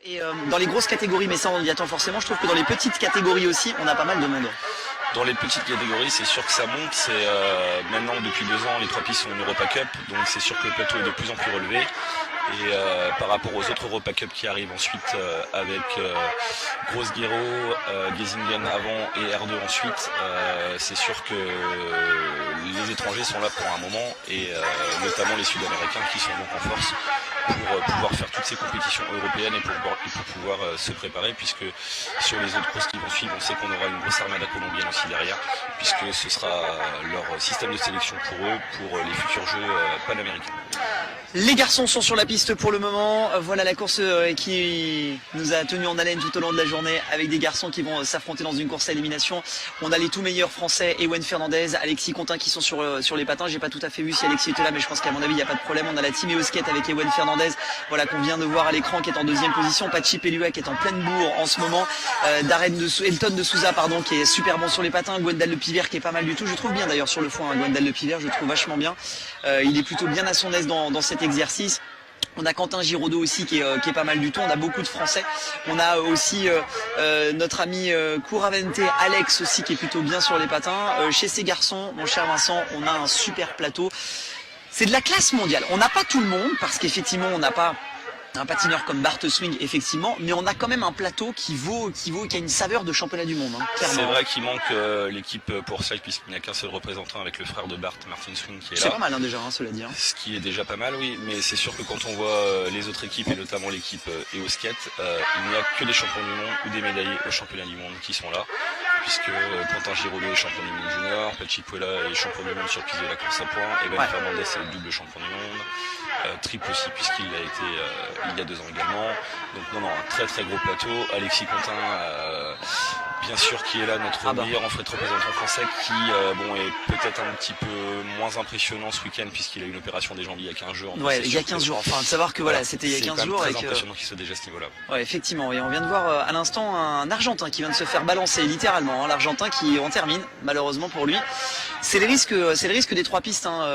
Et dans les grosses catégories, mais ça on y attend forcément, je trouve que dans les petites catégories aussi, on a pas mal de monde. Dans les petites catégories, c'est sûr que ça monte. C'est maintenant depuis 2 ans, les 3 pistes sont en Europa Cup, donc c'est sûr que le plateau est de plus en plus relevé. Et par rapport aux autres Europa Cup qui arrivent ensuite avec Gross-Guiraud, Gesingen avant et R2 ensuite, c'est sûr que les étrangers sont là pour un moment et notamment les Sud-Américains qui sont donc en force pour pouvoir faire toutes ces compétitions européennes et pour pouvoir se préparer, puisque sur les autres courses qui vont suivre, on sait qu'on aura une grosse armada colombienne aussi derrière, puisque ce sera leur système de sélection pour eux, pour les futurs Jeux panaméricains. Les garçons sont sur la piste pour le moment. Voilà la course qui nous a tenus en haleine tout au long de la journée, avec des garçons qui vont s'affronter dans une course à élimination. On a les tout meilleurs français, Ewen Fernandez, Alexis Contin qui sont sur les patins. J'ai pas tout à fait vu si Alexis était là, mais je pense qu'à mon avis il n'y a pas de problème. On a la team Eosket avec Ewen Fernandez, voilà, qu'on vient de voir à l'écran, qui est en deuxième position. Pachi Pelua qui est en pleine bourre en ce moment. Elton de Souza pardon, qui est super bon sur les patins. Gwendal Le Pivert qui est pas mal du tout. Je trouve bien d'ailleurs sur le foin, hein, Gwendal Le Pivert, je trouve vachement bien. Il est plutôt bien à son aise dans cet exercice. On a Quentin Giraudot aussi qui est pas mal du tout. On a beaucoup de Français. On a aussi notre ami Couravente Alex aussi qui est plutôt bien sur les patins. Chez ces garçons, mon cher Vincent, on a un super plateau. C'est de la classe mondiale. On n'a pas tout le monde parce qu'effectivement on n'a pas un patineur comme Bart Swing, effectivement, mais on a quand même un plateau qui a une saveur de championnat du monde, hein, clairement. C'est vrai qu'il manque l'équipe pour ça, puisqu'il n'y a qu'un seul représentant avec le frère de Bart, Martin Swing, qui est là. C'est pas mal, hein, déjà, hein, cela dit. Hein. Ce qui est déjà pas mal, oui, mais c'est sûr que quand on voit les autres équipes, et notamment l'équipe Eosket, il n'y a que des champions du monde ou des médaillés au championnat du monde qui sont là, puisque Quentin Giraudot est champion du monde junior, Pachi Pelua est champion du monde sur piste de la course à points, Ewen Fernandez est le double champion du monde. Triple aussi puisqu'il l'a été il y a 2 ans également. Donc non, un très très gros plateau. Alexis Contin, bien sûr, qui est là, notre meilleur en fait représentant français, qui est peut-être un petit peu moins impressionnant ce week-end puisqu'il a eu une opération des jambes il y a 15 jours. Ouais, il y a 15 jours. Enfin, de savoir que voilà, c'était il y a 15 jours. C'est impressionnant qu'il soit déjà à ce niveau-là. Ouais, effectivement. Et on vient de voir à l'instant un Argentin qui vient de se faire balancer littéralement. Hein, L'Argentin qui en termine, malheureusement pour lui. C'est le risque des 3 pistes, hein,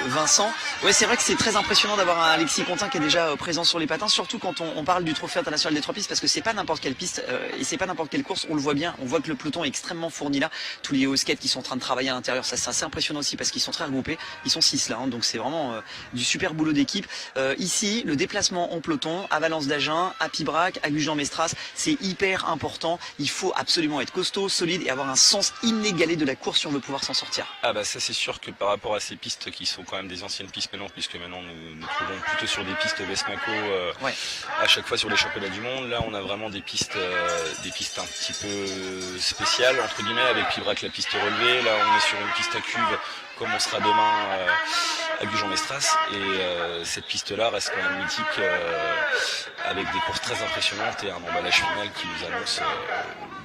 Vincent. Ouais, c'est vrai que c'est très impressionnant d'avoir un Alexis Contin qui est déjà présent sur les patins, surtout quand on parle du trophée international des 3 pistes, parce que c'est pas n'importe quelle piste et c'est pas n'importe quelle course. On le voit bien, on voit que le peloton est extrêmement fourni là. Tous les skates qui sont en train de travailler à l'intérieur, ça c'est assez impressionnant aussi parce qu'ils sont très regroupés. Ils sont 6 là, hein, donc c'est vraiment du super boulot d'équipe. Ici, le déplacement en peloton à Valence d'Agen, à Pibrac, à Gujan-Mestras, c'est hyper important. Il faut absolument être costaud, solide et avoir un sens inégalé de la course si on veut pouvoir s'en sortir. Ah bah ça c'est sûr que par rapport à ces pistes qui sont quand même des anciennes pistes maintenant, puisque maintenant nous trouvons plutôt sur des pistes Vesmaco à chaque fois sur les championnats du monde. Là on a vraiment des pistes un petit peu spéciales entre guillemets, avec Pibrac la piste relevée. Là on est sur une piste à cuve comme on sera demain à Gujan-Mestras, et cette piste là reste quand même mythique avec des courses très impressionnantes et un emballage final qui nous annonce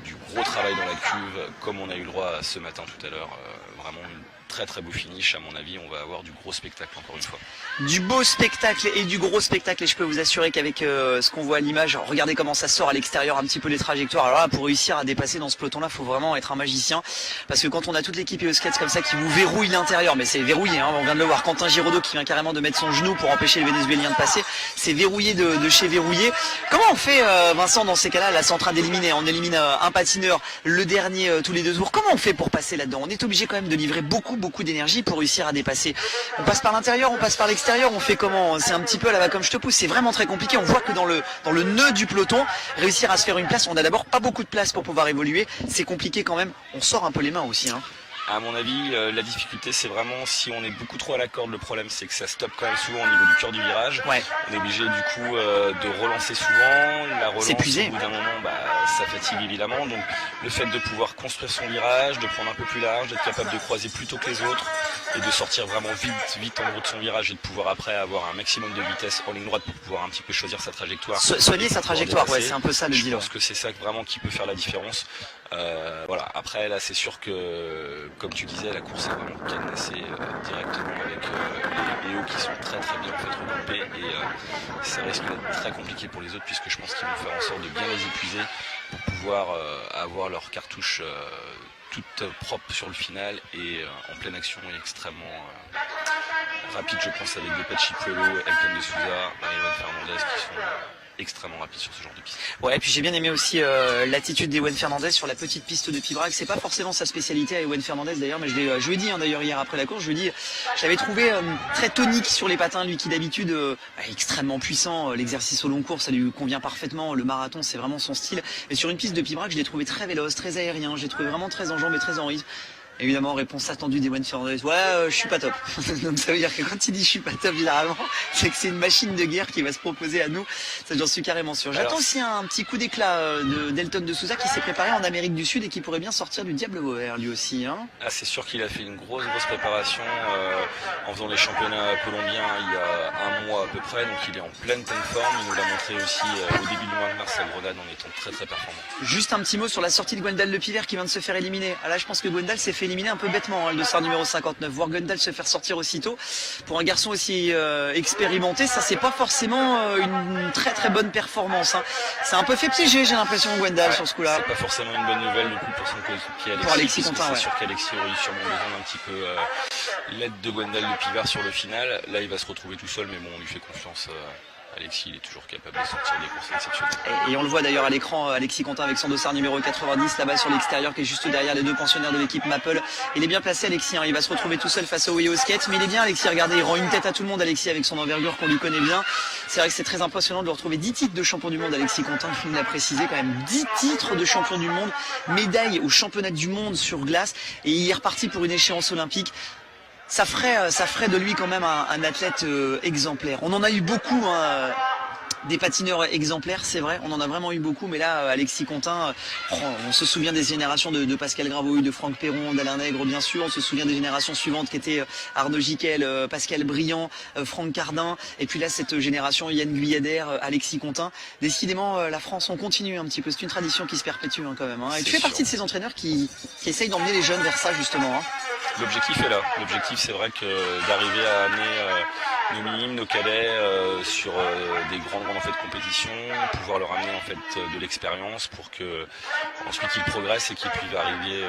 du gros travail dans la cuve comme on a eu le droit ce matin tout à l'heure. Vraiment une très très beau finish, à mon avis. On va avoir du gros spectacle encore une fois. Du beau spectacle et du gros spectacle, et je peux vous assurer qu'avec ce qu'on voit à l'image, regardez comment ça sort à l'extérieur, un petit peu les trajectoires. Alors là, pour réussir à dépasser dans ce peloton-là, faut vraiment être un magicien, parce que quand on a toute l'équipe Eosket comme ça qui vous verrouille l'intérieur, mais c'est verrouillé, hein, on vient de le voir, Quentin Giraudot qui vient carrément de mettre son genou pour empêcher les Vénézuéliens de passer, c'est verrouillé de chez verrouillé. Comment on fait, Vincent, dans ces cas-là? Là, c'est en train d'éliminer, on élimine un patineur, le dernier tous les 2 jours. Comment on fait pour passer là-dedans? On est obligé quand même de livrer beaucoup d'énergie pour réussir à dépasser. On passe par l'intérieur, on passe par l'extérieur, on fait comment? C'est un petit peu à la va comme je te pousse, c'est vraiment très compliqué. On voit que dans le nœud du peloton, réussir à se faire une place, on a d'abord pas beaucoup de place pour pouvoir évoluer, c'est compliqué quand même, on sort un peu les mains aussi, hein. À mon avis, la difficulté, c'est vraiment si on est beaucoup trop à la corde. Le problème, c'est que ça stoppe quand même souvent au niveau du cœur du virage. Ouais. On est obligé du coup de relancer souvent. La relance, S'épuiser. au bout d'un moment, ça fatigue évidemment. Donc le fait de pouvoir construire son virage, de prendre un peu plus large, d'être capable de croiser plus tôt que les autres et de sortir vraiment vite en gros de son virage, et de pouvoir après avoir un maximum de vitesse en ligne droite pour pouvoir un petit peu choisir sa trajectoire. Soigner sa trajectoire, ouais, c'est un peu ça le deal. Je pense que c'est ça vraiment qui peut faire la différence. Voilà. Après là, c'est sûr que, comme tu disais, la course est vraiment cadenassée directement avec les EO qui sont très très bien en fait regroupés, et ça risque d'être très compliqué pour les autres, puisque je pense qu'ils vont faire en sorte de bien les épuiser pour pouvoir avoir leur cartouche toute propre sur le final et en pleine action et extrêmement rapide, je pense, avec des Pachi Pelua, Elton de Souza, Ewen Fernandez qui sont extrêmement rapide sur ce genre de piste. Ouais, et puis j'ai bien aimé aussi l'attitude d'Ewen Fernandez sur la petite piste de Pibrac. C'est pas forcément sa spécialité à Ewen Fernandez d'ailleurs, mais je lui ai dit d'ailleurs hier après la course, je lui ai dit, je l'avais trouvé très tonique sur les patins, lui qui d'habitude extrêmement puissant. L'exercice au long cours, ça lui convient parfaitement. Le marathon, c'est vraiment son style. Et sur une piste de Pibrac, je l'ai trouvé très véloce, très aérien. Je l'ai trouvé vraiment très enjambé, très en rythme. Évidemment, réponse attendue d'Ewen Fernandez. Ouais, je suis pas top. Donc ça veut dire que quand il dit je suis pas top, généralement, c'est que c'est une machine de guerre qui va se proposer à nous. Ça, j'en suis carrément sûr. J'attends aussi un petit coup d'éclat d'Elton de Souza qui s'est préparé en Amérique du Sud et qui pourrait bien sortir du Diable Vauvert lui aussi. Hein. Ah, c'est sûr qu'il a fait une grosse préparation en faisant les championnats colombiens il y a un mois à peu près. Donc il est en pleine forme. Il nous l'a montré aussi au début du mois de mars à Grenade en étant très performant. Juste un petit mot sur la sortie de Gwendal Le Pivert qui vient de se faire éliminer. Ah là, je pense que Gwendal s'est fait éliminer un peu bêtement, le dossard numéro 59. Voir Gwendal se faire sortir aussitôt, pour un garçon aussi expérimenté, ça c'est pas forcément une très bonne performance. Hein. C'est un peu fait piéger, j'ai l'impression, Gwendal sur ce coup-là. C'est pas forcément une bonne nouvelle du coup pour son coéquipier Alexis. Pour Alexis Contin, c'est sûr qu'Alexis aurait eu sûrement besoin un petit peu l'aide de Gwendal Le Pivert sur le final. Là, il va se retrouver tout seul, mais bon, on lui fait confiance. Alexis, il est toujours capable de sortir des courses exceptionnelles. Et on le voit d'ailleurs à l'écran, Alexis Contin avec son dossard numéro 90 là-bas sur l'extérieur qui est juste derrière les deux pensionnaires de l'équipe Maple. Il est bien placé, Alexis, hein. Il va se retrouver tout seul face au Wii Skate, mais il est bien, Alexis, regardez, il rend une tête à tout le monde, Alexis, avec son envergure qu'on lui connaît bien. C'est vrai que c'est très impressionnant de le retrouver 10 titres de champion du monde, Alexis Contin, il l'a précisé quand même, 10 titres de champion du monde, médaille au championnat du monde sur glace, et il est reparti pour une échéance olympique. Ça ferait de lui quand même un athlète exemplaire. On en a eu beaucoup, hein, des patineurs exemplaires, c'est vrai, on en a vraiment eu beaucoup, mais là, Alexis Contin, on se souvient des générations de Pascal Gravouille, de Franck Perron, d'Alain Nègre, bien sûr, on se souvient des générations suivantes qui étaient Arnaud Giquel, Pascal Briand, Franck Cardin, et puis là, cette génération, Yann Guyader, Alexis Contin. Décidément, la France, on continue un petit peu, c'est une tradition qui se perpétue hein, quand même. Hein. Et tu fais partie de ces entraîneurs qui essayent d'emmener les jeunes vers ça, justement. Hein. L'objectif est là. L'objectif, c'est vrai que d'arriver à amener nos minimes, nos cadets sur des grandes en fait compétitions, pouvoir leur amener en fait de l'expérience pour que ensuite ils progressent et qu'ils puissent arriver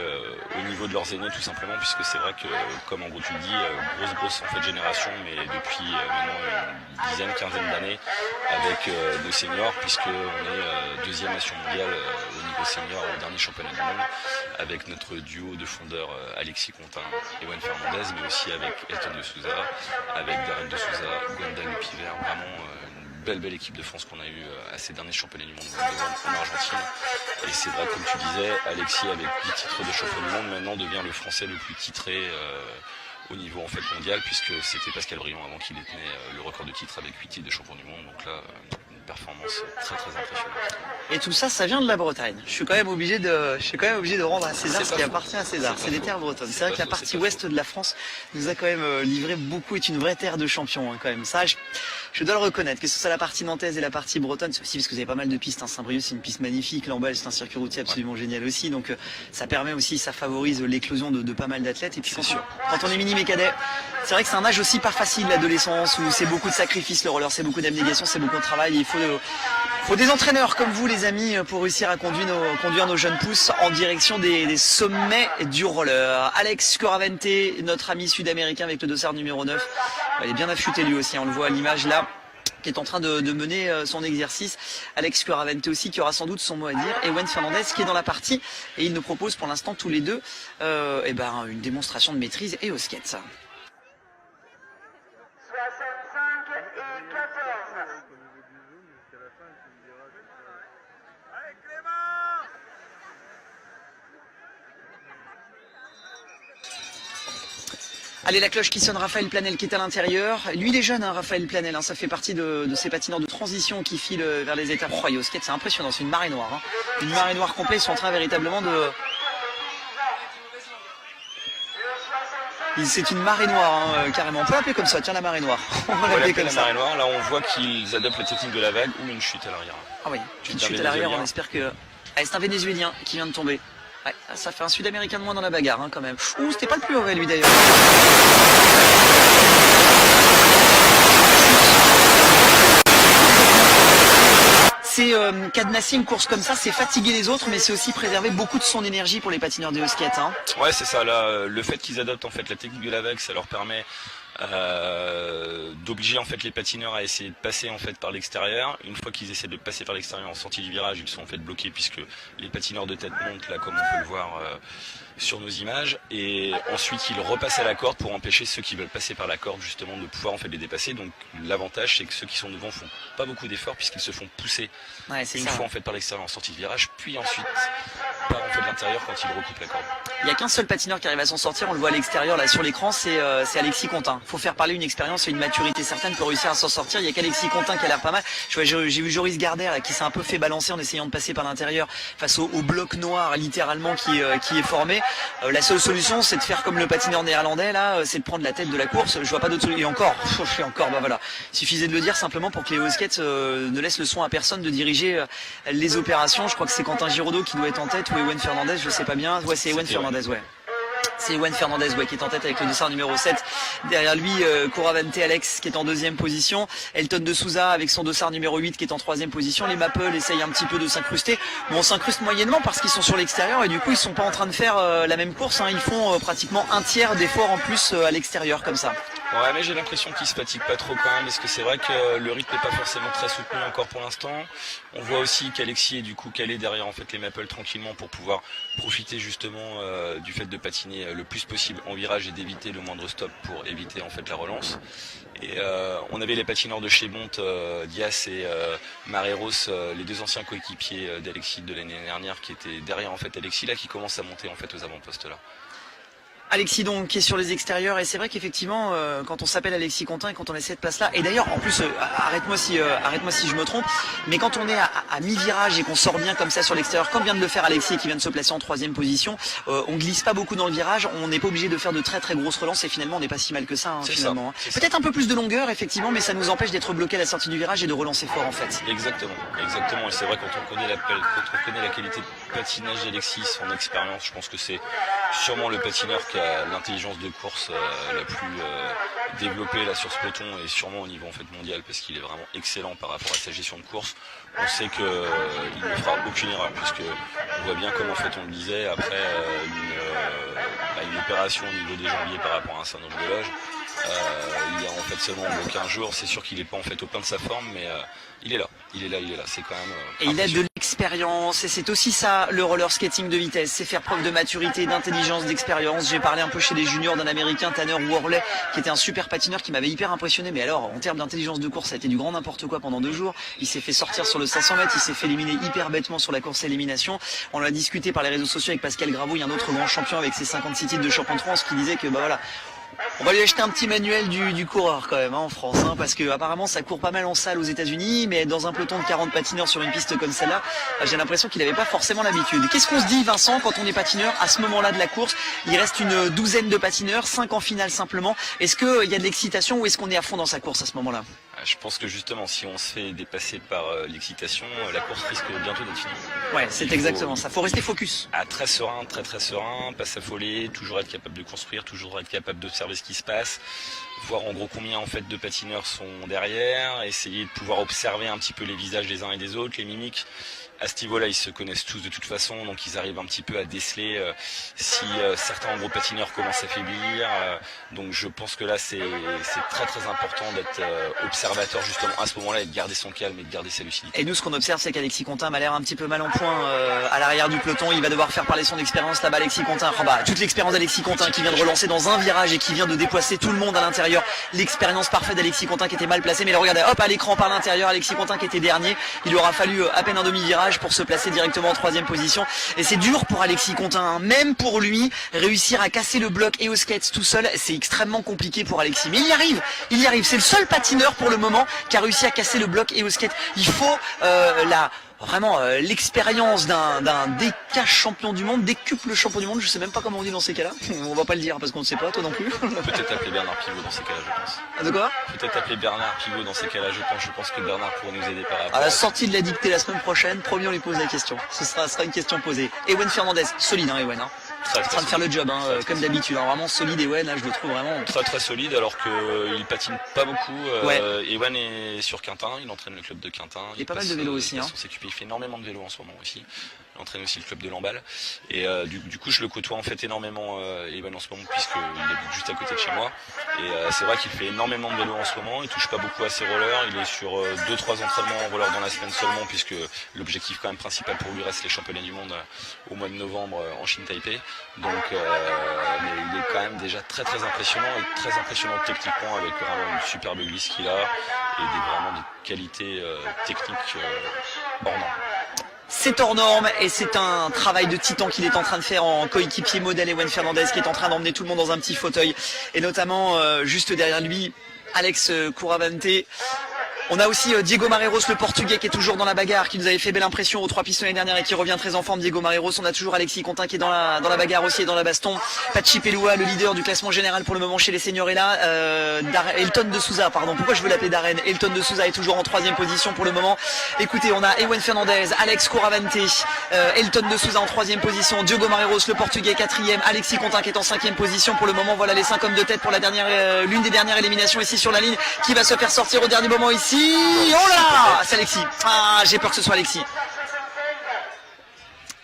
au niveau de leurs aînés tout simplement, puisque c'est vrai que comme en gros tu le dis, grosse en fait génération, mais depuis maintenant une dizaine, quinzaine d'années avec nos seniors, puisque on est deuxième nation mondiale au niveau senior au dernier championnat du monde, avec notre duo de fondeurs Alexis Contin et Ewen Fernandez, mais aussi avec Elton de Souza, avec Darren de Souza, Gwendal Le Pivert, vraiment une belle équipe de France qu'on a eu à ces derniers championnats du monde en Argentine. Et c'est vrai, comme tu disais, Alexis avec 10 titres de champion du monde maintenant devient le Français le plus titré au niveau en fait mondial, puisque c'était Pascal Briand avant qu'il détenait le record de titres avec 8 titres de champion du monde. Donc là, une performance très impressionnante. Et tout ça, ça vient de la Bretagne. Je suis quand même obligé de rendre à César ce qui appartient à César. C'est des terres bretonnes. C'est vrai que la partie ouest de la France nous a quand même livré beaucoup, est une vraie terre de champions hein, quand même. Ça, je dois le reconnaître, que ce soit la partie nantaise et la partie bretonne, c'est aussi parce que vous avez pas mal de pistes. Hein. Saint-Brieuc, c'est une piste magnifique. Lamballe, c'est un circuit routier absolument génial aussi. Donc ça permet aussi, ça favorise l'éclosion de pas mal d'athlètes. Et puis quand on est minime et cadet, c'est vrai que c'est un âge aussi pas facile, l'adolescence, où c'est beaucoup de sacrifices, le roller, c'est beaucoup d'abnégation, c'est beaucoup de travail. Et il faut des entraîneurs comme vous, les amis, pour réussir à conduire nos jeunes pousses en direction des sommets du roller. Alex Coravente, notre ami sud-américain avec le dossard numéro 9, il est bien affûté lui aussi, on le voit à l'image là, qui est en train de mener son exercice. Alex Coravente aussi, qui aura sans doute son mot à dire. Et Ewen Fernandez qui est dans la partie. Et il nous propose pour l'instant tous les deux une démonstration de maîtrise et au skate. 65 et 14. Allez, la cloche qui sonne, Raphaël Planel qui est à l'intérieur. Lui, il est jeune, hein, Raphaël Planel, hein, ça fait partie de ces patineurs de transition qui filent vers les étapes royaux. Skate, c'est impressionnant, c'est une marée noire. Hein. Une marée noire complète, ils sont en train véritablement de... C'est une marée noire, hein, carrément. On peut l'appeler comme ça, tiens, la marée noire. On va l'appeler comme ça. Marée noire, là on voit qu'ils adoptent la technique de la vague ou une chute à l'arrière. Ah oui, une chute à l'arrière, on espère que... Ah, c'est un Vénézuélien qui vient de tomber. Ouais, ça fait un Sud-Américain de moins dans la bagarre hein, quand même. Ouh, c'était pas le plus mauvais lui d'ailleurs. C'est cadenasser une course comme ça, c'est fatiguer les autres, mais c'est aussi préserver beaucoup de son énergie pour les patineurs de skate. Hein. Ouais, c'est ça. Là, le fait qu'ils adoptent en fait la technique de la vague, ça leur permet d'obliger en fait les patineurs à essayer de passer en fait par l'extérieur. Une fois qu'ils essaient de passer par l'extérieur en sortie du virage, ils sont en fait bloqués puisque les patineurs de tête montent là comme on peut le voir sur nos images, et ensuite ils repassent à la corde pour empêcher ceux qui veulent passer par la corde justement de pouvoir en fait les dépasser. Donc l'avantage c'est que ceux qui sont devant font pas beaucoup d'efforts puisqu'ils se font pousser une fois en fait par l'extérieur en sortie de virage, puis ensuite par en fait l'intérieur quand ils recoupent la corde. Il n'y a qu'un seul patineur qui arrive à s'en sortir, on le voit à l'extérieur là sur l'écran, c'est Alexis Contin. Faut faire parler une expérience et une maturité certaine pour réussir à s'en sortir. Il n'y a qu'Alexis Contin qui a l'air pas mal. J'ai vu Joris Garder là, qui s'est un peu fait balancer en essayant de passer par l'intérieur face au bloc noir littéralement qui est formé. La seule solution c'est de faire comme le patineur néerlandais là, c'est de prendre la tête de la course. Je vois pas d'autre solution. Et encore, bah voilà. Il suffisait de le dire simplement pour que Léo Skate ne laisse le soin à personne de diriger les opérations. Je crois que c'est Quentin Giraudot qui doit être en tête ou Ewen Fernandez, je sais pas bien. Ouais, c'est Ewen Fernandez, ouais. C'est Ewen Fernandez qui est en tête avec le dossard numéro 7. Derrière lui, Coravante Alex qui est en deuxième position. Elton de Souza avec son dossard numéro 8 qui est en troisième position. Les Maple essayent un petit peu de s'incruster. Mais on s'incruste moyennement parce qu'ils sont sur l'extérieur et du coup ils sont pas en train de faire la même course. Ils font pratiquement un tiers d'effort en plus à l'extérieur comme ça. Ouais, mais j'ai l'impression qu'ils se fatiguent pas trop quand même, parce que c'est vrai que le rythme n'est pas forcément très soutenu encore pour l'instant. On voit aussi qu'Alexis est du coup calé derrière en fait les Maple tranquillement pour pouvoir profiter justement du fait de patiner le plus possible en virage et d'éviter le moindre stop pour éviter en fait la relance. Et on avait les patineurs de chez Bonte, Dias et Mareros, les deux anciens coéquipiers d'Alexis de l'année dernière qui étaient derrière en fait Alexis là, qui commence à monter en fait aux avant-postes là. Alexis donc qui est sur les extérieurs, et c'est vrai qu'effectivement quand on s'appelle Alexis Contin et quand on est cette place là, et d'ailleurs en plus arrête-moi si je me trompe, mais quand on est à mi-virage et qu'on sort bien comme ça sur l'extérieur, comme vient de le faire Alexis qui vient de se placer en troisième position, on glisse pas beaucoup dans le virage, on n'est pas obligé de faire de très très grosses relances et finalement on n'est pas si mal que ça finalement. Peut-être un peu plus de longueur effectivement, mais ça nous empêche d'être bloqué à la sortie du virage et de relancer fort en fait. Exactement, et c'est vrai quand on connaît la qualité de patinage d'Alexis, son expérience, je pense que c'est sûrement le patineur qui a l'intelligence de course la plus développée là sur ce peloton, et sûrement au niveau en fait mondial, parce qu'il est vraiment excellent par rapport à sa gestion de course. On sait qu'il ne fera aucune erreur, puisque on voit bien comme en fait on le disait après une opération au niveau des jambiers par rapport à un syndrome de loge. Il y a en fait seulement 15 jours, c'est sûr qu'il n'est pas en fait au plein de sa forme, mais il est là, c'est quand même et il a de l'expérience, et c'est aussi ça le roller skating de vitesse, c'est faire preuve de maturité, d'intelligence, d'expérience. J'ai parlé un peu chez les juniors d'un américain, Tanner Worley, qui était un super patineur qui m'avait hyper impressionné, mais alors en termes d'intelligence de course ça a été du grand n'importe quoi pendant 2 jours. Il s'est fait sortir sur le 500 mètres, il s'est fait éliminer hyper bêtement sur la course à élimination. On l'a discuté par les réseaux sociaux avec Pascal Gravouille, un autre grand champion avec ses 56 titres de champion de France, qui disait que bah voilà, on va lui acheter un petit manuel du coureur quand même en France, parce que apparemment ça court pas mal en salle aux États-Unis, mais dans un peloton de 40 patineurs sur une piste comme celle-là, j'ai l'impression qu'il n'avait pas forcément l'habitude. Qu'est-ce qu'on se dit, Vincent, quand on est patineur à ce moment-là de la course? Il reste une douzaine de patineurs, 5 en finale simplement. Est-ce qu'il y a de l'excitation ou est-ce qu'on est à fond dans sa course à ce moment-là? Je pense que justement, si on se fait dépasser par l'excitation, la course risque bientôt d'être finie. Ouais, c'est exactement ça. Faut rester focus. Très serein, très serein, pas s'affoler, toujours être capable de construire, toujours être capable d'observer ce qui se passe, voir en gros combien en fait de patineurs sont derrière, essayer de pouvoir observer un petit peu les visages des uns et des autres, les mimiques. À ce niveau-là, ils se connaissent tous de toute façon, donc ils arrivent un petit peu à déceler si certains en gros patineurs commencent à faiblir. Donc je pense que là, c'est très important d'être observateur justement à ce moment-là et de garder son calme et de garder sa lucidité. Et nous, ce qu'on observe, c'est qu'Alexis Contin m'a l'air un petit peu mal en point à l'arrière du peloton. Il va devoir faire parler son expérience là-bas, Alexis Contin. Toute l'expérience d'Alexis Contin qui vient de relancer dans un virage et qui vient de déplacer tout le monde à l'intérieur. L'expérience parfaite d'Alexis Contin qui était mal placé, mais là, regardez, hop, à l'écran par l'intérieur, Alexis Contin qui était dernier. Il lui aura fallu à peine un demi-virage pour se placer directement en troisième position. Et c'est dur pour Alexis Contin, même pour lui, réussir à casser le bloc et au skate tout seul, c'est extrêmement compliqué pour Alexis. Mais il y arrive. C'est le seul patineur pour le moment qui a réussi à casser le bloc et au skate. Il faut vraiment l'expérience d'un décache champion du monde, décuple champion du monde, je sais même pas comment on dit dans ces cas-là. On va pas le dire parce qu'on ne sait pas, toi non plus. Peut-être appeler Bernard Pivot dans ces cas-là, je pense. De quoi? Peut-être appeler Bernard Pivot dans ces cas-là, je pense. Je pense que Bernard pourrait nous aider par rapport à la sortie de la dictée la semaine prochaine, promis on lui pose la question. Ce sera une question posée. Ewen Fernandez, solide Ewen. Très, en train de faire le job, comme d'habitude. Vraiment solide Ewen, là je le trouve vraiment très solide, alors qu'il patine pas beaucoup. Ouais. Ewen est sur Quintin, il entraîne le club de Quintin. Il y a pas mal de vélo aussi. Il fait énormément de vélo en ce moment aussi. Il entraîne aussi le club de Lamballe. Et du coup, je le côtoie en fait énormément, Ewan, en ce moment, puisqu'il habite juste à côté de chez moi. Et c'est vrai qu'il fait énormément de vélo en ce moment. Il touche pas beaucoup à ses rollers. Il est sur 2-3 entraînements en roller dans la semaine seulement, puisque l'objectif quand même principal pour lui reste les championnats du monde au mois de novembre en Chine Taipei. Donc, mais il est quand même déjà très très impressionnant et très impressionnant techniquement, avec vraiment une superbe glisse qu'il a et vraiment des qualités techniques hors normes. C'est hors norme et c'est un travail de titan qu'il est en train de faire en coéquipier modèle Ewan Fernandez, qui est en train d'emmener tout le monde dans un petit fauteuil, et notamment juste derrière lui Alex Couravante. On a aussi Diego Marreiros, le Portugais, qui est toujours dans la bagarre, qui nous avait fait belle impression aux 3 pistons l'année dernière et qui revient très en forme. Diego Marreiros. On a toujours Alexis Contin qui est dans la bagarre aussi et dans la baston. Pachi Pelua, le leader du classement général pour le moment chez les seniors, est là. Elton de Souza, pardon. Pourquoi je veux l'appeler Darren? Elton de Souza est toujours en 3e position pour le moment. Écoutez, on a Ewan Fernandez, Alex Couravante, Elton de Souza en 3e position, Diego Marreiros, le Portugais, 4e, Alexis Contin qui est en 5e position pour le moment. Voilà les 5 hommes de tête pour la dernière, l'une des dernières éliminations ici sur la ligne, qui va se faire sortir au dernier moment ici. Oh là, c'est Alexis. Ah, j'ai peur que ce soit Alexis.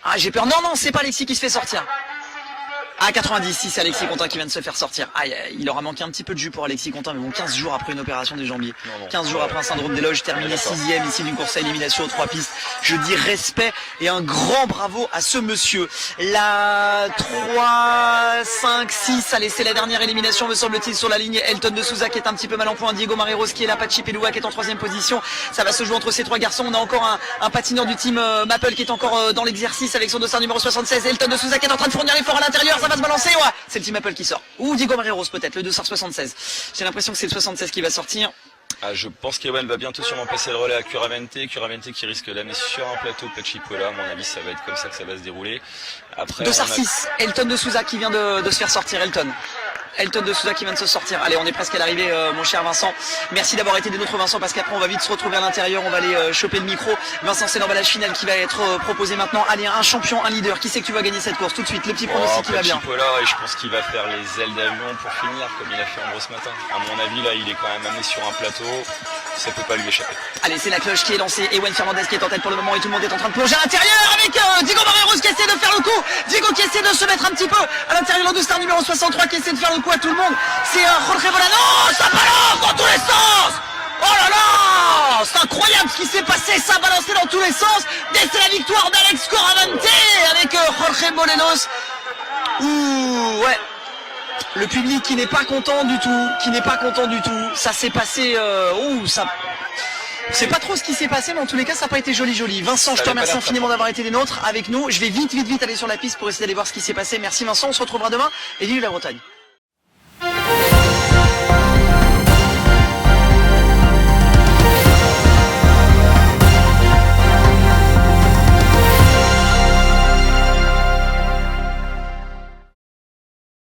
Ah, j'ai peur. Non, c'est pas Alexis qui se fait sortir. À 90, si c'est Alexis Contin qui vient de se faire sortir. Ah, il aura manqué un petit peu de jus pour Alexis Contin, mais bon, 15 jours après une opération des jambiers. 15 jours après un syndrome des loges, terminé 6e ici d'une course à élimination aux 3 pistes. Je dis respect et un grand bravo à ce monsieur. La 3, 5, 6, allez, c'est la dernière élimination, me semble-t-il, sur la ligne. Elton de Souza qui est un petit peu mal en point, Diego Marreiros qui est là, Pachi Pelua qui est en 3e position. Ça va se jouer entre ces 3 garçons. On a encore un patineur du team Maple qui est encore dans l'exercice avec son dossard numéro 76. Elton de Souza qui est en train de fournir l'effort à l'intérieur. Ça va se balancer, ouais. C'est le team Apple qui sort. Ou Diego Marreiros peut-être, le 276. J'ai l'impression que c'est le 76 qui va sortir. Ah, je pense qu'Ewan va bientôt sûrement passer le relais à Couravante qui risque d'amener sur un plateau Pachi Pelua. À mon avis, ça va être comme ça que ça va se dérouler. Après, Dossard 6, Elton de Souza qui vient de se faire sortir. Elton de Souza qui vient de se sortir. Allez, on est presque à l'arrivée, mon cher Vincent. Merci d'avoir été des nôtres, Vincent, parce qu'après on va vite se retrouver à l'intérieur, on va aller choper le micro. Vincent, c'est l'emballage final qui va être proposé maintenant. Allez, un champion, un leader. Qui c'est que tu vas gagner cette course tout de suite? Le petit pronostic qui va bien. Pachi Pelua, et je pense qu'il va faire les ailes d'avion pour finir, comme il a fait en gros ce matin. À mon avis, là, il est quand même amené sur un plateau. Ça peut pas lui échapper. Allez, c'est la cloche qui est lancée. Ewan Fernandez qui est en tête pour le moment et tout le monde est en train de plonger à l'intérieur avec Diego Marreiros qui essaie de faire le coup. Diego qui essaie de se mettre un petit peu à l'intérieur de star numéro 63 qui essaie de faire le coup à tout le monde. C'est Jorge Bolano, ça balance dans tous les sens. Oh là là, c'est incroyable ce qui s'est passé, ça a balancé dans tous les sens. Dès c'est la victoire d'Alex Couravante avec Jorge Bolanos. Ouh, ouais. Le public qui n'est pas content du tout, ça s'est passé, c'est pas trop ce qui s'est passé, mais en tous les cas, ça n'a pas été joli. Vincent, je te remercie infiniment d'avoir été des nôtres avec nous. Je vais vite aller sur la piste pour essayer d'aller voir ce qui s'est passé. Merci Vincent, on se retrouvera demain et vive la Bretagne.